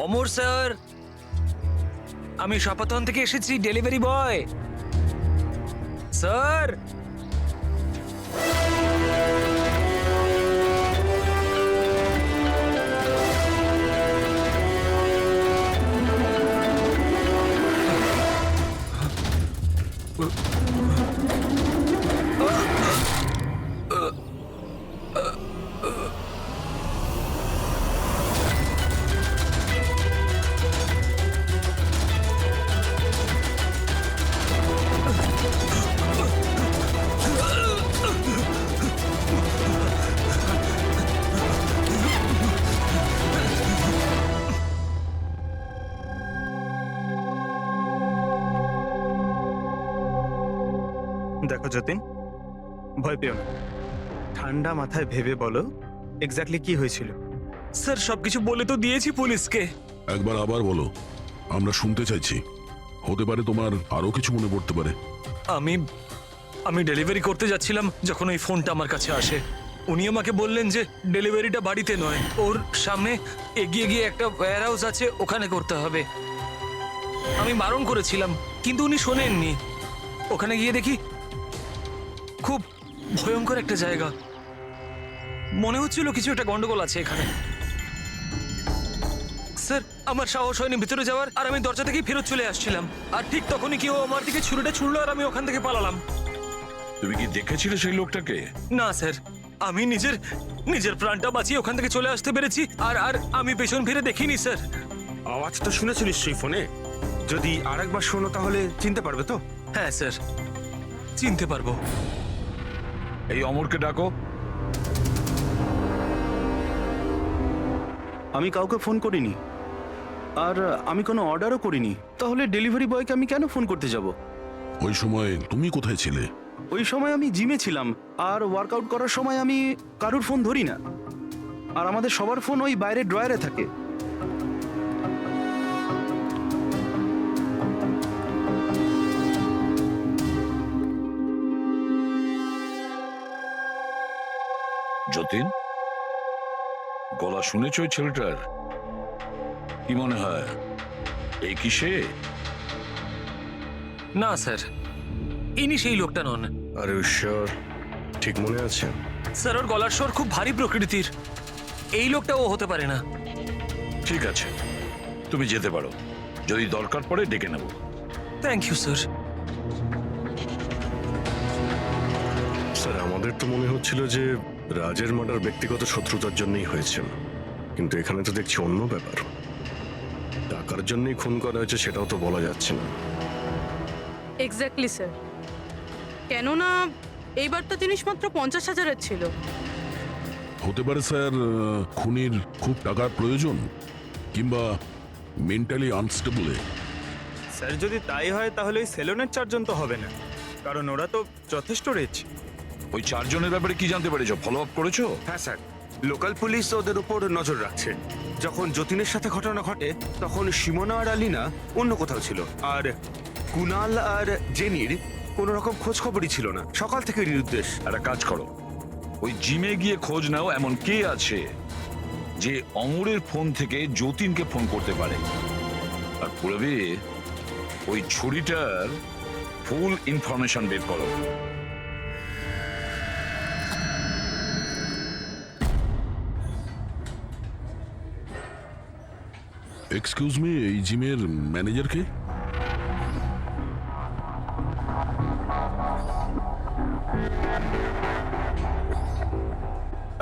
অমর স্যার, আমি সপাতন থেকে এসেছি, ডেলিভারি বয় স্যার। দেখো যতীন, ভয় পেও না, ঠান্ডা মাথায় ভেবে বলো এক্স্যাক্টলি কি হয়েছিল। স্যার সবকিছু বলে তো দিয়েছি পুলিশকে। একবার আবার বলো, আমরা শুনতে চাইছি। হতে পারে তোমার আরো কিছু মনে পড়তে পারে। আমি আমি ডেলিভারি করতে যাচ্ছিলাম যখন ওই ফোনটা আমার কাছে আসে। উনি আমাকে বললেন যে ডেলিভারিটা বাড়িতে নয়, ওর সামনে এগিয়ে গিয়ে একটা ওয়্যার হাউস আছে, ওখানে করতে হবে। আমি বারণ করেছিলাম কিন্তু উনি শোনেননি। ওখানে গিয়ে দেখি খুব ভয়ঙ্কর একটা জায়গা। মনে হচ্ছিল কিছু একটা গন্ডগোল আছে এখানে। স্যার আমার সাহস হয়নি ভিতরে যাওয়ার, আর আমি দরজা থেকেই ফেরত চলে আসছিলাম। আর ঠিক তখনই কেউ আমার দিকে ছুরিটা ছুড়লো আর আমি ওখান থেকে পালালাম। তুমি কি দেখেছিলে সেই লোকটাকে? না স্যার, আমি নিজের প্রাণটা বাঁচিয়ে ওখান থেকে চলে আসতে পেরেছি। আর আর আমি পেছন ফিরে দেখিনি স্যার। আওয়াজটা শুনেছো নিশ্চয়ই ফোনে? যদি আরেকবার শোনো তাহলে চিনতে পারবে তো? হ্যাঁ স্যার, চিনতে পারবো। এই অমরকে ডাকো। আমি কাউকে ফোন করিনি, আর আমি কোনো অর্ডারও করিনি। তাহলে ডেলিভারি বয়কে আমি কেন ফোন করতে যাব? ওই সময় তুমি কোথায় ছিলে? ওই সময় আমি জিমে ছিলাম, আর ওয়ার্কআউট করার সময় আমি কারুর ফোন ধরি না। আর আমাদের সবার ফোন ওই বাইরে ড্রয়ারে থাকে। যতীন, গলা শুনেছ ওই ছেলেটার? কি মনে হয় এই কি সে? না স্যার, ইনি সেই লোকটা নন। আর ঈশ্বর, ঠিক মনে আছে? স্যার ওর গলার স্বর খুব ভারী প্রকৃতির। এই লোকটা ও হতে পারে না। ঠিক আছে, তুমি যেতে পারো। যদি দরকার পড়ে ডেকে নেব। Thank you sir. স্যার, আমাদের তো মনে হচ্ছিল যে রাজের মার্ডার ব্যক্তিগত শত্রুতার জন্যই হয়েছে, কিন্তু এখানে তো দেখছি অন্য ব্যাপার। টাকার জন্যই খুন করা হয়েছে সেটাও তো বলা যাচ্ছে না। Exactly sir. কেননা এইবারটা জিনিস মাত্র 50,000-এর ছিল। হতে পারে স্যার, খুনির খুব টাকার প্রয়োজন, কিংবা মেন্টালি আনস্টেবল। স্যার যদি তাই হয় তাহলে ওই সেলুনের চারজন তো হবে না, কারণ ওরা তো যথেষ্ট রিচ। ওই চারজনের ব্যাপারে কি জানতে পেরেছো? ফলো আপ করেছো? হ্যাঁ স্যার, লোকাল পুলিশ ওদের উপর নজর রাখছে। যখন যতীনের সাথে ঘটনা ঘটে তখন সিমোনা আর আলিনা অন্য কোথাও ছিল, আর কুনাল আর জেনির কোনো রকম খোঁজ খবরই ছিল না। সকাল থেকে নিরুদ্দেশ। একটা কাজ করো, ওই জিমে গিয়ে খোঁজ নাও এমন কে আছে যে অমরের ফোন থেকে যতীনকে ফোন করতে পারে। আর পুরবি ওই ছুরিটার ফুল ইনফরমেশন বের করো। এক্সকিউজ মি, এই জিমের ম্যানেজারকে?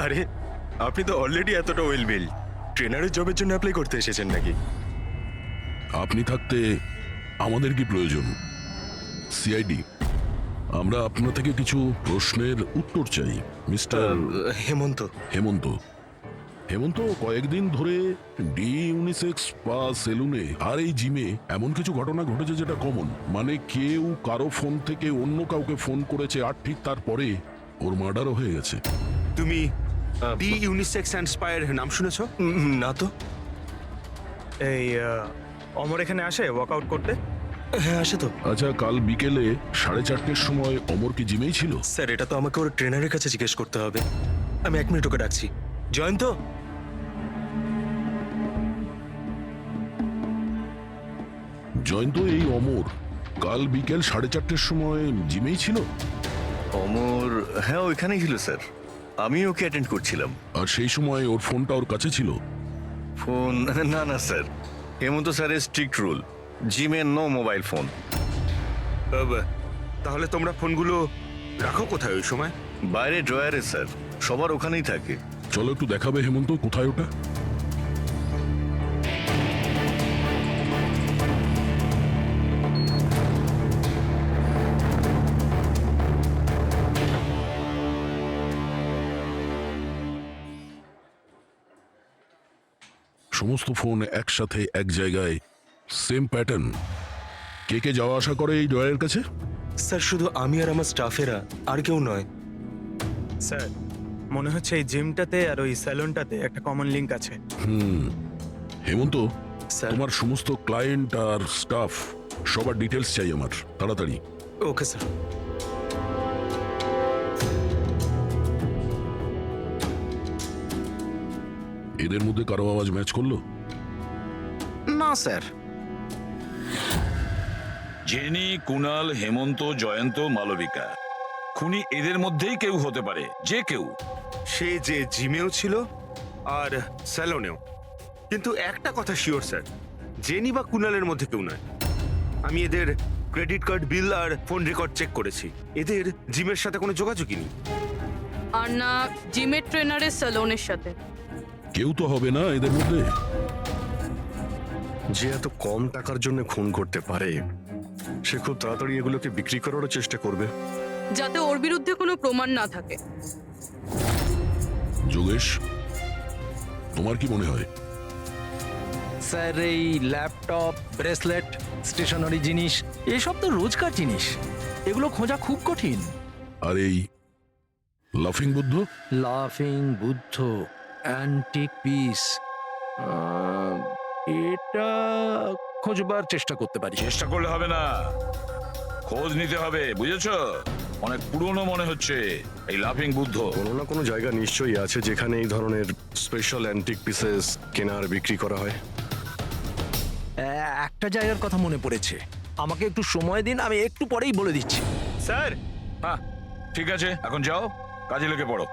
আরে আপনি তো অলরেডি এতটা ওয়েল বিল্ড, ট্রেনারের জবের জন্য অ্যাপ্লাই করতে এসেছেন নাকি? আপনি থাকতে আমাদের কি প্রয়োজন? সিআইডি, আমরা আপনার থেকে কিছু প্রশ্নের উত্তর চাই। মিস্টার হেমন্ত। হেমন্ত, হেমন্ত কয়েকদিন ধরে ডি ইউনিসেক্স বা সেলুনে আর এই জিমে এমন কিছু ঘটনা ঘটেছে যেটা কমন। মানে কেউ কারো ফোন থেকে অন্য কাউকে ফোন করেছে, আর ঠিক তারপরে ওর মার্ডারও হয়ে গেছে। তুমি ডি ইউনিসেক্স ইন্সপায়ার নাম শুনেছো? না তো। এই অমর এখানে আসে ওয়ার্কআউট করতে? হ্যাঁ আসে তো। আচ্ছা, কাল বিকেলে 4:30টার সময় অমর কি জিমেই ছিল? স্যার এটা তো আমাকে ওর ট্রেনারের কাছে জিজ্ঞেস করতে হবে। আমি 1 মিনিট ওকে ডাকছি। জয়ন্ত, জয়ন্ত, এই অমর কাল বিকেল 4:30টার সময় জিমেই ছিল? অমর, হ্যাঁ ওইখানেই ছিল স্যার, আমি ওকে অ্যাটেন্ড করছিলাম। আর সেই সময় ওর ফোনটা ওর কাছে ছিল? ফোন না না স্যার, হেমন্ত স্যারের স্ট্রিক্ট রুল, জিমে নো মোবাইল ফোন। তাহলে তোমরা ফোনগুলো রাখো কোথায় ওই সময়? বাইরে ড্রয়ারে স্যার, সবার ওখানেই থাকে। চলো একটু দেখাবে হেমন্ত, কোথায় ওটা? সমস্ত ফোন একসাথে এক জায়গায়, সেম প্যাটার্ন। কে কে যাওয়া আসা করে এই ড্রয়ারের কাছে? স্যার শুধু আমি আর আমার স্টাফেরা, আর কেউ নয়। স্যার মনে হচ্ছে এই জিমটাতে আর ওই স্যালুনটাতে একটা কমন লিংক আছে। হেমন্ত, স্যার। তোমার সমস্ত ক্লায়েন্ট আর স্টাফ সবার ডিটেলস চাই আমার, তাড়াতাড়ি। Okay sir. এদের মধ্যে কারো আওয়াজ ম্যাচ করলো? না স্যার। জেনি, কুনাল, হেমন্ত, জয়ন্ত, মালবিকা, খুনি এদের মধ্যেই কেউ হতে পারে, যে কেউ। সে যে জিমেও ছিল আর স্যালনেও। কিন্তু একটা কথা শিওর স্যার, জেনি বা কুনালের মধ্যে কেউ নয়। আমি এদের ক্রেডিট কার্ড, বিল আর ফোন রেকর্ড চেক করেছি। এদের জিমের সাথে কোনো যোগাযোগই নেই। আর না জিমের ট্রেনারের স্যালনের সাথে। কেউ তো হবে না এদের মধ্যে? যে এত কম টাকার জন্য খুন করতে পারে, সে খুব তাড়াতাড়ি এগুলোকে বিক্রি করারও চেষ্টা করবে, যাতে ওর বিরুদ্ধে কোনো প্রমাণ না থাকে। যোগেশ, তোমার কি মনে হয়? স্যার এই ল্যাপটপ, ব্রেসলেট, স্টেশনারি জিনিস এসব তো রোজকার জিনিস, এগুলো খোঁজা খুব কঠিন। আর এই লাফিং বুদ্ধ? লাফিং বুদ্ধ, অ্যান্টিক পিস, এটা খোঁজবার চেষ্টা করতে পারি। চেষ্টা করলে হবে না, খোঁজ নিতে হবে, বুঝেছো? অনেক পুরনো মনে হচ্ছে এই লাফিং বুদ্ধ। কোনো না কোনো জায়গা নিশ্চয়ই আছে যেখানে এই ধরনের স্পেশাল অ্যান্টিক পিসেস কেনা আর বিক্রি করা হয়। একটা জায়গার কথা মনে পড়েছে, আমাকে একটু সময় দিন, আমি একটু পরেই বলে দিচ্ছি। স্যার হ্যাঁ ঠিক আছে, এখন যাও, কাজে লেগে পড়ো।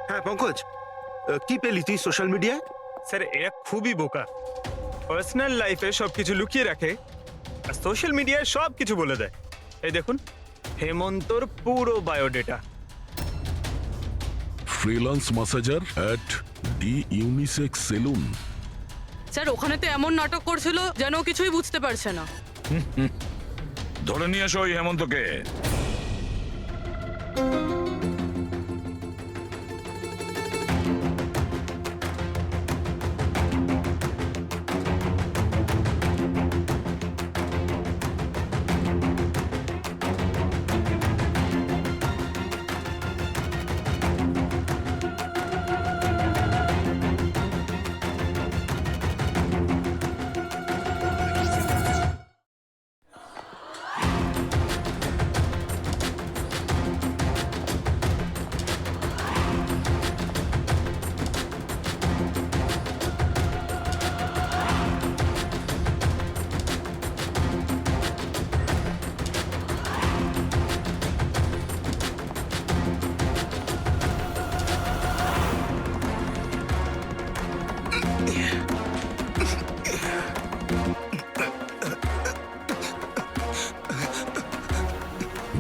হ্যাঁ পঙ্কজ, কি পেলি তুই সোশ্যাল মিডিয়ায়? স্যার এরা খুবই বোকা, পার্সোনাল লাইফে সবকিছু লুকিয়ে রাখে আর সোশ্যাল মিডিয়ায় সব কিছু বলে দেয়। এই দেখুন, হেমন্তর পুরো biodata. Freelance massager at the unisex salon. Sir ওখানে তো এমন নাটক করছিল যেন ও কিছুই বুঝতে পারছে না। ধরে নিয়ে এসো ওই হেমন্তকে।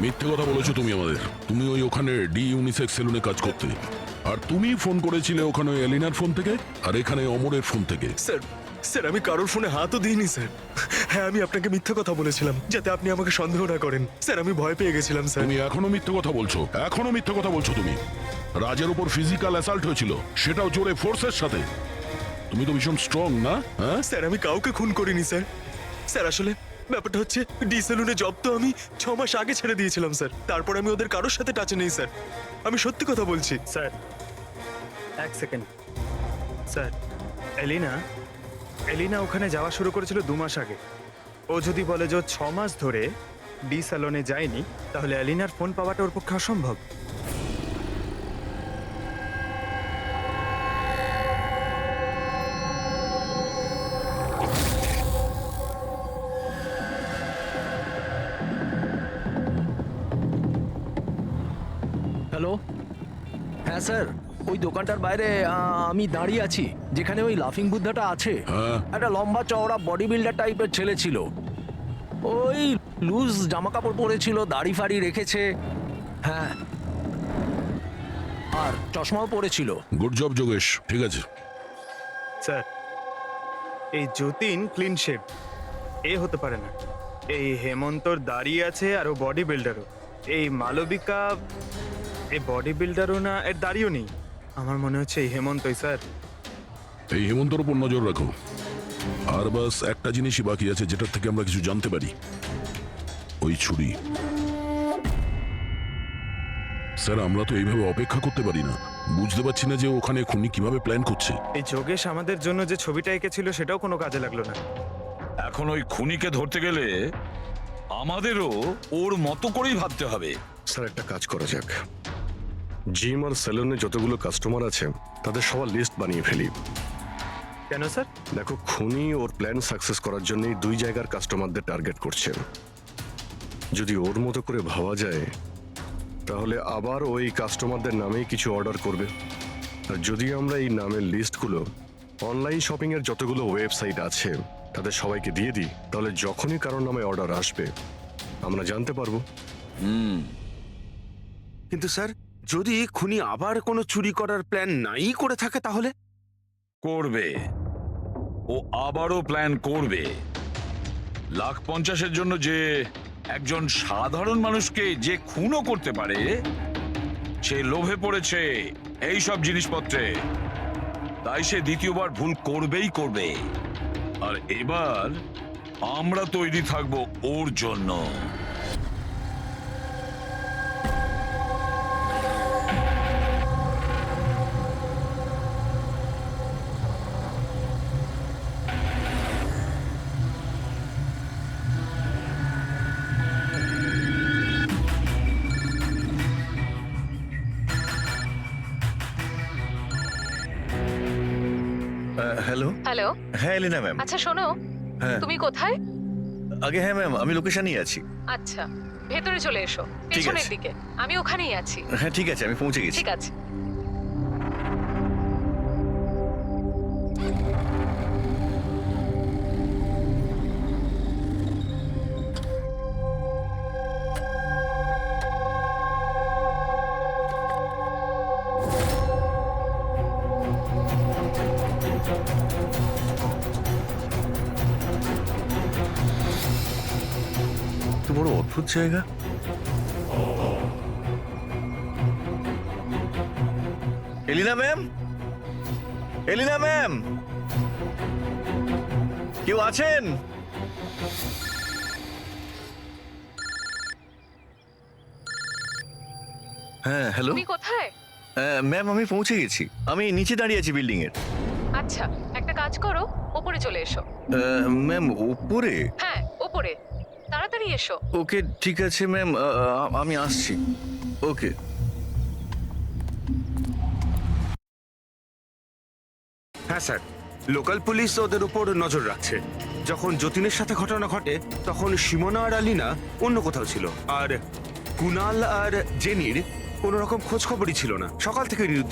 মিথ্যে কথা বলেছো তুমি আমাদের। তুমি ওই ওখানে ডি ইউনিসেক্স সেলুনে কাজ করতে, আর তুমি ফোন করেছিলে ওখানে এলিনার ফোন থেকে আর এখানে অমরের ফোন থেকে। স্যার, স্যার আমি কারোর ফোনে হাতও দিইনি স্যার। হ্যাঁ আমি আপনাকে মিথ্যে কথা বলেছিলাম যাতে আপনি আমাকে সন্দেহ না করেন। স্যার আমি ভয় পেয়ে গেছিলাম স্যার। তুমি এখনো মিথ্যে কথা বলছো, এখনো মিথ্যে কথা বলছো তুমি। রাজের উপর ফিজিক্যাল অ্যাসাল্ট হয়েছিল, সেটাও জোরে ফোর্সের সাথে। তুমি তো ভীষণ স্ট্রং না? হ্যাঁ স্যার আমি কাউকে খুন করিনি স্যার। স্যার আসলে ব্যাপারটা হচ্ছে ডি সেলুনে জব তো আমি 6 মাস আগে ছেড়ে দিয়েছিলাম স্যার। তারপর আমি ওদের কারোর সাথে টাচে নেই স্যার, আমি সত্যি কথা বলছি। স্যার এক সেকেন্ড, স্যার এলিনা এলিনা ওখানে যাওয়া শুরু করেছিল 2 মাস আগে। ও যদি বলে যে 6 মাস ধরে ডি স্যালনে যায়নি, তাহলে এলিনার ফোন পাওয়াটা ওর পক্ষে অসম্ভব। হ্যালো, হ্যাঁ স্যার, ওই দোকানটার বাইরে আমি দাঁড়িয়ে আছি, যেখানে ওই লাফিং বুদ্ধাটা আছে। হ্যাঁ। একটা লম্বা চওড়া বডি বিল্ডার টাইপের ছেলে ছিল, ওই লুজ জামা কাপড় পরেছিল, দাড়ি ফাড়ি রেখেছে, হ্যাঁ, আর চশমাও পরেছিল। গুড জব যোগেশ, ঠিক আছে। স্যার, এই যতীন ক্লিন শেভ এ হতে পারে না। এই হেমন্তর দাঁড়িয়ে আছে আর ও বডি বিল্ডারও। এই মালবিকা এই বডি বিল্ডারও না, এর দাঁড়িয়েও নেই। আমার মনে হচ্ছে এই হেমন্তই স্যার। এই হেমন্তর উপর নজর রাখো। আর বাস একটা জিনিসই বাকি আছে যেটার থেকে আমরা কিছু জানতে পারি, ওই ছুরি। স্যার, আমরা তো এইভাবে অপেক্ষা করতে পারি না। বুঝতে পারছি না যে ওখানে খুনি কিভাবে প্ল্যান করছে। এই যোগেশ আমাদের জন্য যে ছবিটা এঁকেছিল সেটাও কোনো কাজে লাগলো না। এখন ওই খুনিকে ধরতে গেলে আমাদেরও ওর মতো করেই ভাবতে হবে। স্যার, একটা কাজ করা যাক, জিম আর সেলুনে যতগুলো কাস্টমার আছে তাদের সবার লিস্ট বানিয়ে ফেলি। কেন স্যার? দেখো, খুনি ওর প্ল্যান সাকসেস করার জন্যই দুই জায়গার কাস্টমারদের টার্গেট করছে। যদি ওর মতো করে ভাবা যায় তাহলে আবার ওই কাস্টমারদের নামেই কিছু অর্ডার করবে। আর যদি আমরা এই নামের লিস্টগুলো অনলাইন শপিং এর যতগুলো ওয়েবসাইট আছে তাদের সবাইকে দিয়ে দিই, তাহলে যখনই কারোর নামে অর্ডার আসবে আমরা জানতে পারবো। কিন্তু স্যার, যদি খুনি আবার কোনো চুরি করার প্ল্যান নাই করে থাকে তাহলে? করবে, ও আবারও প্ল্যান করবে। 1,50,000-এর জন্য যে একজন সাধারণ মানুষকে যে খুনও করতে পারে, সে লোভে পড়েছে এই সব জিনিসপত্রে, তাই সে দ্বিতীয়বার ভুল করবেই করবে। আর এবার আমরা তৈরি থাকবো ওর জন্য। হ্যালো। হ্যালো, হ্যাঁ এলিনা ম্যাম। আচ্ছা শোনো, হ্যাঁ, তুমি কোথায়? আগে হ্যাঁ ম্যাম, আমি লোকেশনেই আছি। আচ্ছা, ভেতরে চলে এসো, ঠিক পেছনের আছে। দিকে। আমি ওখানেই আছি। হ্যাঁ ঠিক আছে, আমি পৌঁছে গেছি। ঠিক আছে। তো বড় অদ্ভুত জায়গা। এলিনা ম্যাম, এলিনা ম্যাম, কেউ আছেন? হ্যাঁ হ্যালো। তুমি কোথায়? ম্যাম, আমি পৌঁছে গেছি। আমি নিচে দাঁড়িয়ে আছি বিল্ডিং এর। আচ্ছা, একটা কাজ করো, ওপরে চলে এসো। ম্যাম, উপরে? হ্যাঁ, ওপরে তাড়াতাড়ি এসো। ওকে ঠিক আছে ম্যাম, আমি আসছি। ওকে। হ্যাঁ স্যার, লোকাল পুলিশ ওদের উপর নজর রাখছে। যখন যতীনের সাথে ঘটনা ঘটে তখন সিমোনা আর আলিনা অন্য কোথাও ছিল, আর কুনাল আর জেনির কোনো রকম খোঁজ খবরই ছিল না। সকাল থেকে নিরুদ্দেশ।